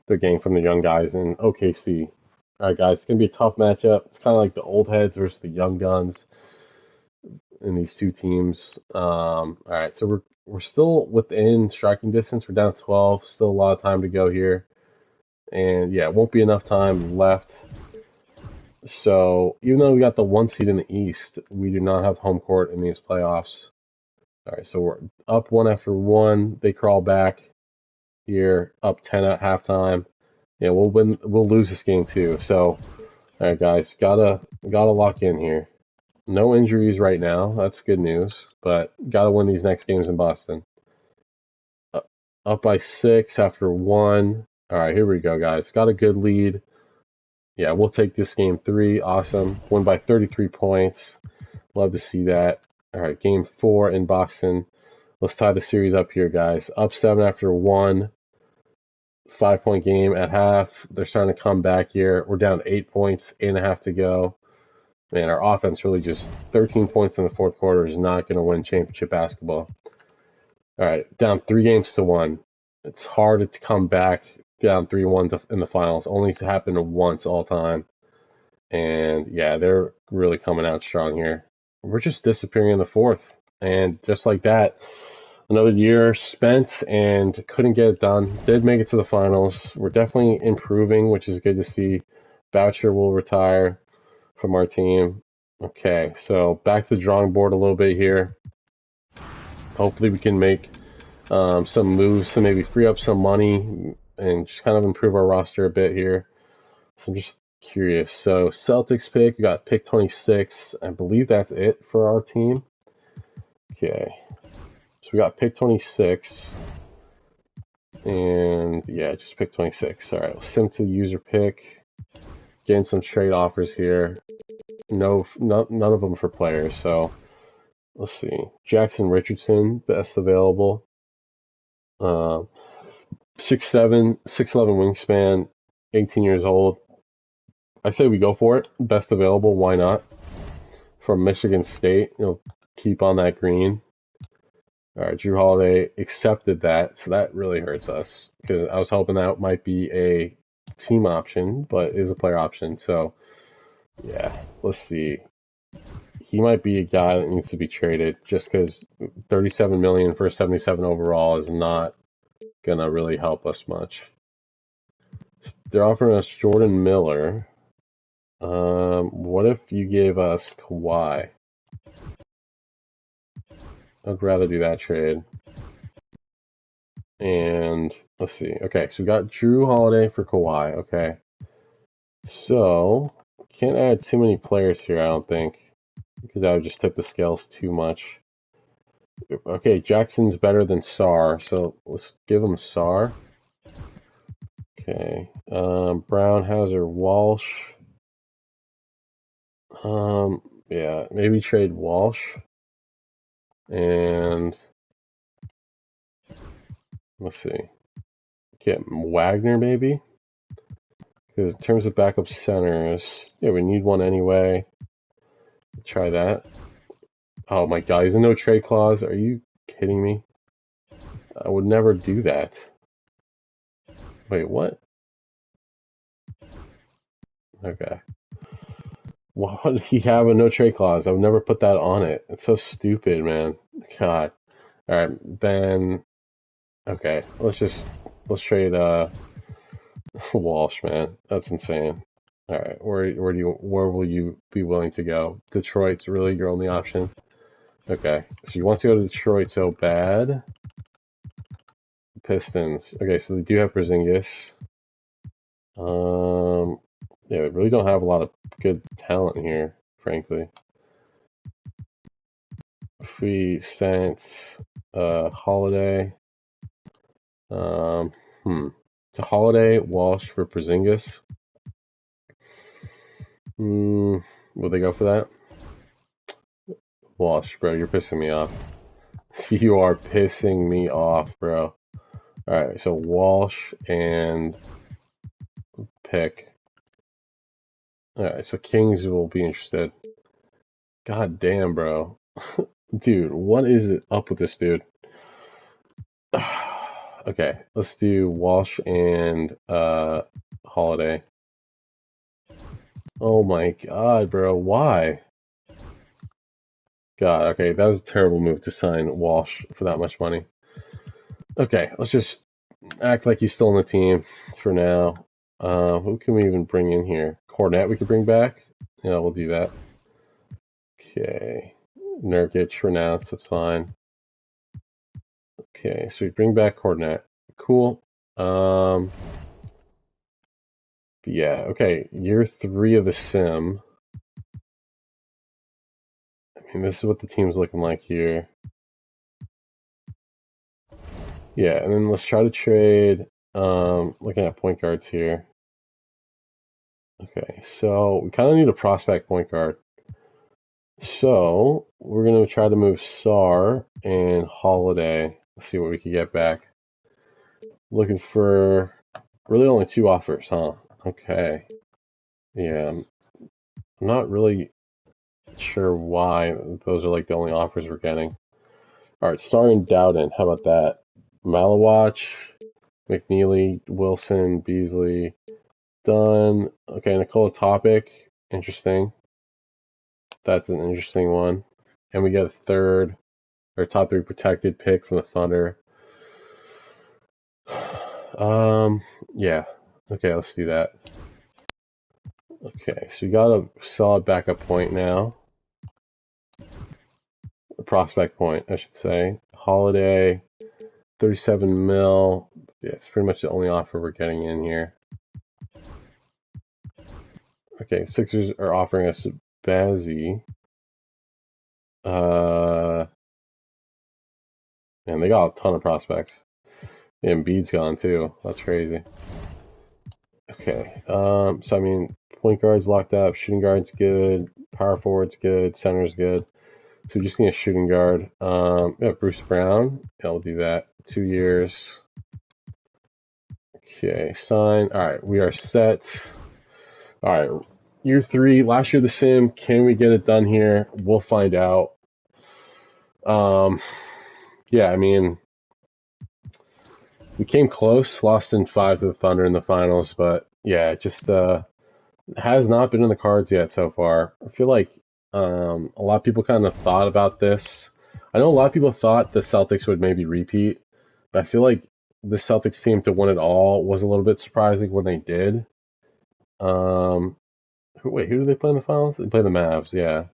they're getting from the young guys in OKC. All right, guys, it's going to be a tough matchup. It's kind of like the old heads versus the young guns in these two teams. All right, so we're still within striking distance. We're down 12. Still a lot of time to go here. And yeah, it won't be enough time left. So even though we got the 1 seed in the East, we do not have home court in these playoffs. All right, so we're up 1 after 1. They crawl back here, up 10 at halftime. Yeah, we'll win. We'll lose this game too. So, all right, guys, gotta lock in here. No injuries right now. That's good news. But gotta win these next games in Boston. Up by 6 after 1. All right, here we go, guys. Got a good lead. Yeah, we'll take this game 3. Awesome. Win by 33 points. Love to see that. All right, game 4 in Boston. Let's tie the series up here, guys. Up 7 after 1. 5-point game at half. They're starting to come back here. We're down 8 points, 8.5 to go. Man, our offense really just 13 points in the fourth quarter is not going to win championship basketball. All right, down 3 games to 1. It's hard to come back down 3-1 in the finals. Only to happen once all time. And yeah, they're really coming out strong here. We're just disappearing in the fourth. And just like that, another year spent and couldn't get it done. Did make it to the finals. We're definitely improving, which is good to see. Boucher will retire from our team. Okay, so back to the drawing board a little bit here. Hopefully we can make some moves to maybe free up some money and just kind of improve our roster a bit here. So I'm just curious. So Celtics pick, we got pick 26. I believe that's it for our team. Okay. So we got pick 26. And yeah, just pick 26. All right, we'll send to user pick. Getting some trade offers here. None of them for players. So let's see. Jackson Richardson, best available. 6'7", 6'11" wingspan, 18 years old. I say we go for it. Best available, why not? From Michigan State, keep on that green. All right, Jrue Holiday accepted that, so that really hurts us because I was hoping that might be a team option, but is a player option. So yeah, let's see. He might be a guy that needs to be traded just because 37 million for 77 overall is not gonna really help us much. They're offering us Jordan Miller. What if you gave us Kawhi? I'd rather do that trade. And let's see. Okay, so we got Jrue Holiday for Kawhi. Okay. So, can't add too many players here, I don't think. Because that would just tip the scales too much. Okay, Jackson's better than Sarr, so let's give him Sarr. Okay. Brown, Hauser, Walsh. Yeah, maybe trade Walsh. And let's see. Get Wagner maybe? Because in terms of backup centers, yeah, we need one anyway. Try that. Oh my god, he's a no trade clause. Are you kidding me? I would never do that. Wait, what? Okay. Why would he have a no trade clause? I would never put that on it. It's so stupid, man. God. Alright, then okay, let's trade Walsh, man. That's insane. Alright, where will you be willing to go? Detroit's really your only option? Okay. So you want to go to Detroit so bad. Pistons. Okay, so they do have Porziņģis. Yeah, we really don't have a lot of good talent here, frankly. If we sent Holiday, to Holiday, Walsh for Porziņģis. Will they go for that? Walsh, bro, you're pissing me off. You are pissing me off, bro. Alright, so Walsh and pick. Alright, so Kings will be interested. God damn, bro. Dude, what is it up with this dude? Okay, let's do Walsh and Holiday. Oh my God, bro, why? God, okay, that was a terrible move to sign Walsh for that much money. Okay, let's just act like he's still on the team for now. Who can we even bring in here? Cornet we could bring back? Yeah, we'll do that. Okay. Nurkic renounced, that's fine. Okay, so we bring back Cornet. Cool. Yeah, okay. Year 3 of the sim. I mean, this is what the team's looking like here. Yeah, and then let's try to trade, looking at point guards here. Okay, so we kind of need a prospect point guard. So we're going to try to move Sar and Holiday. Let's see what we can get back. Looking for really only 2 offers, huh? Okay. Yeah, I'm not really sure why those are like the only offers we're getting. All right, Sar and Dowden. How about that? Malawatch, McNeely, Wilson, Beasley, Dunn. Okay, Nikola Topic. Interesting. That's an interesting one. And we get a third, or top 3 protected pick from the Thunder. Yeah. Okay, let's do that. Okay, so we got a solid backup point now. A prospect point, I should say. Holiday, 37 mil. Yeah, it's pretty much the only offer we're getting in here. Okay, Sixers are offering us Bazzi. And they got a ton of prospects. And Embiid's gone too. That's crazy. Okay. So I mean, point guard's locked up, shooting guard's good, power forward's good, center's good. So we just need a shooting guard. Yeah, Bruce Brown. Yeah, we'll do that. 2 years. Okay, sign. All right, we are set. All right, year 3, last year of the sim. Can we get it done here? We'll find out. Yeah, I mean, we came close, lost in 5 to the Thunder in the finals, but yeah, it just has not been in the cards yet so far. I feel like a lot of people kind of thought about this. I know a lot of people thought the Celtics would maybe repeat, but I feel like the Celtics team to win it all was a little bit surprising when they did. Wait, who do they play in the finals? They play the Mavs, yeah.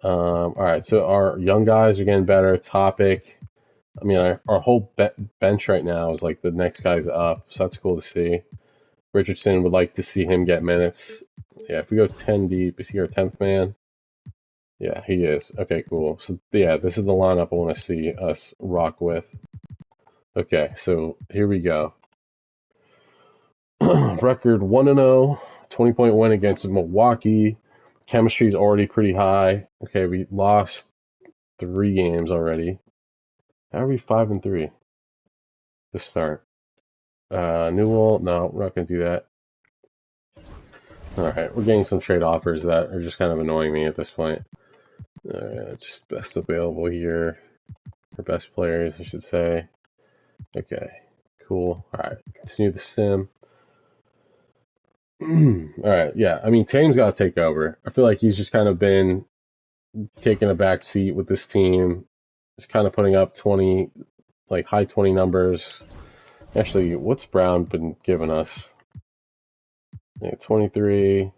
All right, so our young guys are getting better. Topic. I mean, our whole bench right now is like the next guy's up, so that's cool to see. Richardson would like to see him get minutes. Yeah, if we go 10 deep, is he our 10th man? Yeah, he is. Okay, cool. So, yeah, this is the lineup I want to see us rock with. Okay, so here we go. Record 1-0, 20-point win against Milwaukee. Chemistry's already pretty high. Okay, we lost 3 games already. How are we 5-3 to start? Newell, no, we're not going to do that. Alright, we're getting some trade offers that are just kind of annoying me at this point. Alright, just best available here. Or best players, I should say. Okay, cool. Alright, continue the sim. Alright, yeah, I mean, Tatum's got to take over. I feel like he's just kind of been taking a back seat with this team. He's kind of putting up 20, like high 20 numbers. Actually, what's Brown been giving us? Yeah, 23,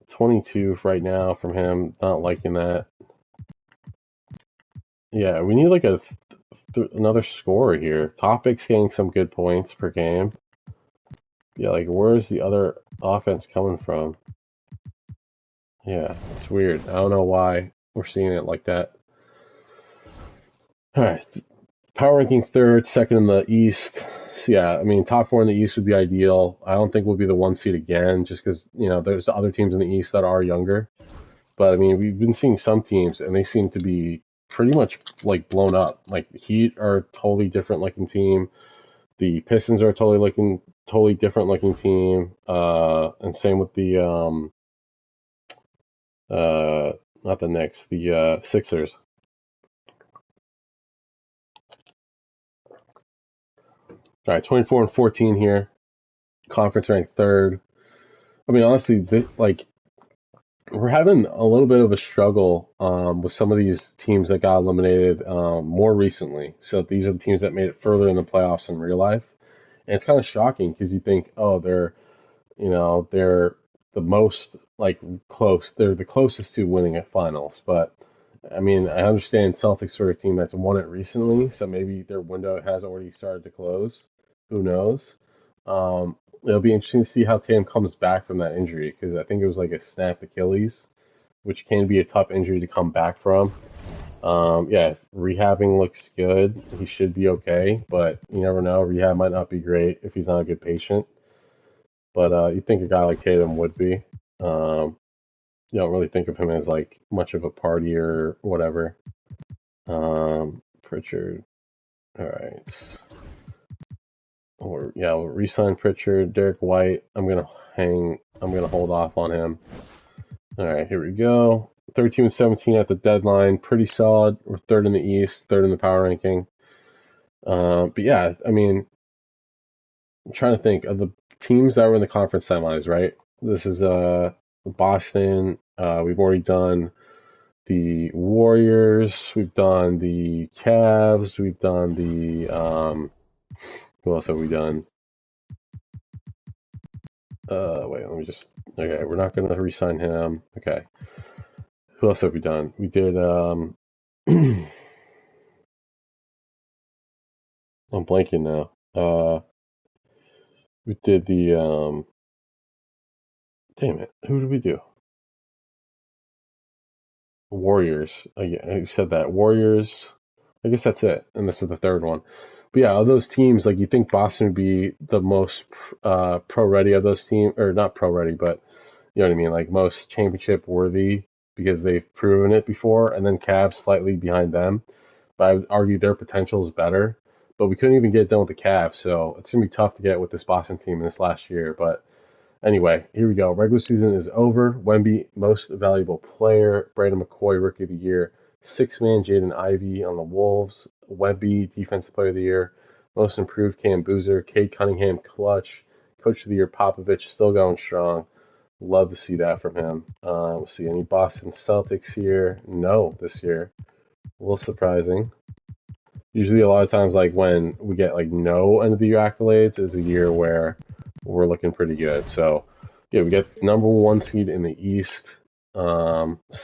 22 right now from him. Not liking that. Yeah, we need like another scorer here. Topic's getting some good points per game. Yeah, like where's the other offense coming from? Yeah, it's weird. I don't know why we're seeing it like that. All right, power ranking third, second in the East. So yeah, I mean top 4 in the East would be ideal. I don't think we'll be the 1 seed again, just because there's other teams in the East that are younger. But I mean we've been seeing some teams and they seem to be pretty much like blown up. Like Heat are a totally different looking team. The Pistons are a totally different looking team. And same with the not the Knicks, the Sixers. All right, 24-14 here. Conference ranked third. I mean, honestly, we're having a little bit of a struggle with some of these teams that got eliminated more recently. So these are the teams that made it further in the playoffs in real life. And it's kind of shocking because you think, oh, they're the most like close. They're the closest to winning at finals. But I mean, I understand Celtics sort of team that's won it recently, so maybe their window has already started to close. Who knows? It'll be interesting to see how Tatum comes back from that injury because I think it was like a snapped Achilles, which can be a tough injury to come back from. Yeah, if rehabbing looks good, he should be okay, but you never know. Rehab might not be great if he's not a good patient. But you think a guy like Tatum would be. You don't really think of him as like much of a partier or whatever. Pritchard. All right. We'll re-sign Pritchard. Derrick White. I'm gonna hold off on him. All right, here we go. 13-17 at the deadline. Pretty solid. We're third in the East, third in the power ranking. But yeah, I mean, I'm trying to think of the teams that were in the conference semis, right? This is Boston. We've already done the Warriors. We've done the Cavs. We've done the who else have we done? Wait, let me just. Okay, we're not gonna re-sign him. Okay, who else have we done? We did. I'm blanking now. We did the. Damn it, who did we do? Warriors. I said that Warriors. I guess that's it, and this is the third one. But yeah, of those teams, like you think Boston would be the most pro ready of those teams, or not pro ready, but you know what I mean, like most championship worthy because they've proven it before, and then Cavs slightly behind them. But I would argue their potential is better. But we couldn't even get it done with the Cavs, so it's gonna be tough to get with this Boston team in this last year. But anyway, here we go. Regular season is over. Wemby, most valuable player. Brandon McCoy, rookie of the year. Six-man, Jaden Ivey on the Wolves. Wemby, defensive player of the year. Most improved, Cam Boozer. Cade Cunningham, clutch. Coach of the year, Popovich, still going strong. Love to see that from him. We'll see any Boston Celtics here. No, this year. A little surprising. Usually, a lot of times, like when we get like no end of the year accolades, is a year where we're looking pretty good. So, yeah, we get number one seed in the East.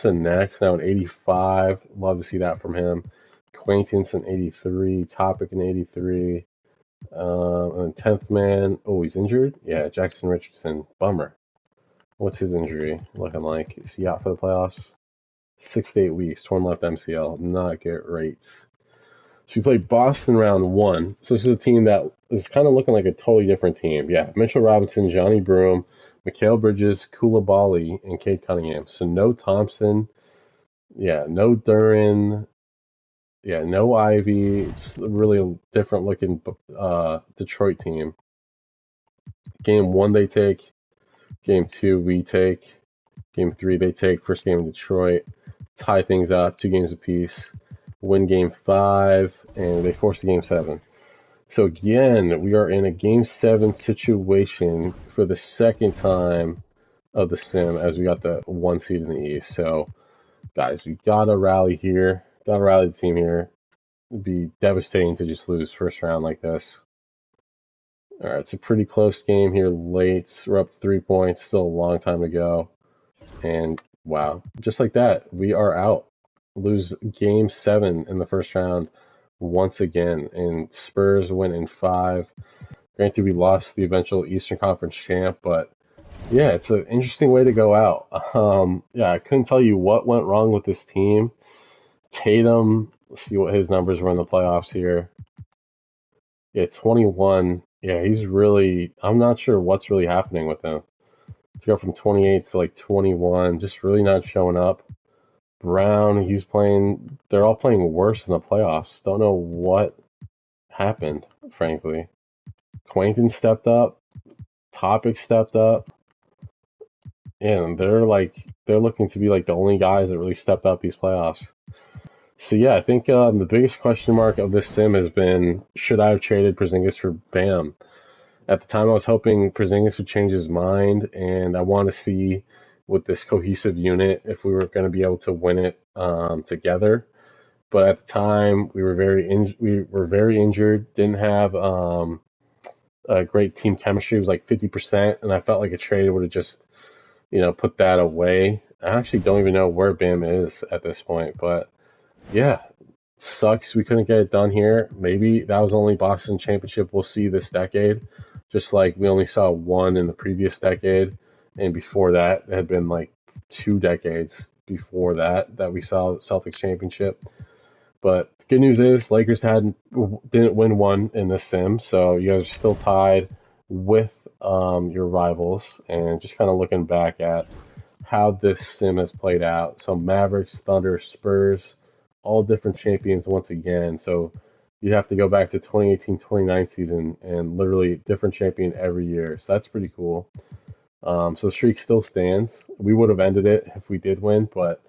Next now at 85. Love to see that from him. Acquaintance in 83. Topic in 83. And then 10th man. Oh, he's injured? Yeah, Jackson Richardson. Bummer. What's his injury looking like? Is he out for the playoffs? 6 to 8 weeks. Torn left MCL. Not great. So we played Boston round one. So this is a team that is kind of looking like a totally different team. Yeah, Mitchell Robinson, Johnny Broom, Mikal Bridges, Koulibaly, and Cade Cunningham. So no Thompson. Yeah, no Duran. Yeah, no Ivy. It's really a different looking Detroit team. Game one they take. Game two we take. Game three they take. First game in Detroit. Tie things up, 2 games apiece. Win game 5, and they force a game 7. So again, we are in a game 7 situation for the second time of the sim as we got the 1 seed in the East. So guys, we gotta rally here. Gotta rally the team here. It'd be devastating to just lose first round like this. All right, it's a pretty close game here late. We're up 3 points, still a long time to go. And wow, just like that, we are out. Lose game 7 in the first round once again. And Spurs win in 5. Granted, we lost the eventual Eastern Conference champ, but yeah, it's an interesting way to go out. Yeah, I couldn't tell you what went wrong with this team. Tatum, let's see what his numbers were in the playoffs here. Yeah, 21. Yeah, he's really, I'm not sure what's really happening with him. To go from 28 to like 21, just really not showing up. Brown, they're all playing worse in the playoffs. Don't know what happened, frankly. Quainton stepped up. Topic stepped up. And they're looking to be like the only guys that really stepped up these playoffs. So yeah, I think the biggest question mark of this sim has been, should I have traded Porzingis for Bam? At the time, I was hoping Porzingis would change his mind, and I want to see with this cohesive unit if we were going to be able to win it together. But at the time, we were very injured, didn't have a great team chemistry. It was like 50%, and I felt like a trade would have just put that away. I actually don't even know where Bam is at this point, but yeah, sucks we couldn't get it done here. Maybe that was the only Boston championship we'll see this decade, just like we only saw one in the previous decade, and before that it had been like 2 decades before that we saw the Celtics championship. But the good news is Lakers didn't win one in this sim, so you guys are still tied with your rivals. And just kind of looking back at how this sim has played out. So Mavericks, Thunder, Spurs, all different champions once again. So you have to go back to 2018-29 season and literally different champion every year. So that's pretty cool. So the streak still stands. We would have ended it if we did win, but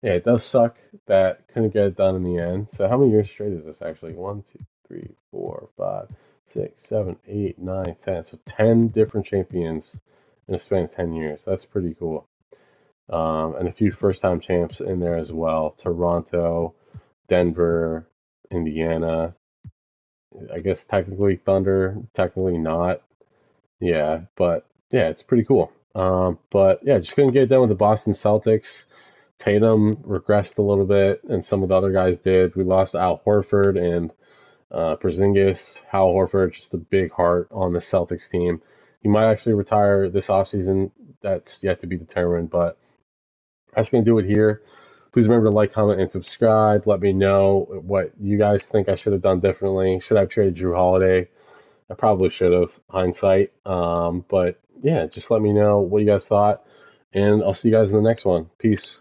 yeah, it does suck that couldn't get it done in the end. So how many years straight is this actually? 1, 2, 3, 4, 5, 6, 7, 8, 9, 10. So 10 different champions in a span of 10 years. That's pretty cool. And a few first-time champs in there as well. Toronto, Denver, Indiana. I guess technically Thunder, technically not. Yeah, but yeah, it's pretty cool. But yeah, just couldn't get it done with the Boston Celtics. Tatum regressed a little bit, and some of the other guys did. We lost Al Horford and Porzingis. Hal Horford, just a big heart on the Celtics team. He might actually retire this offseason. That's yet to be determined, but that's going to do it here. Please remember to like, comment, and subscribe. Let me know what you guys think I should have done differently. Should I have traded Jrue Holiday? I probably should have, hindsight. But yeah, just let me know what you guys thought, and I'll see you guys in the next one. Peace.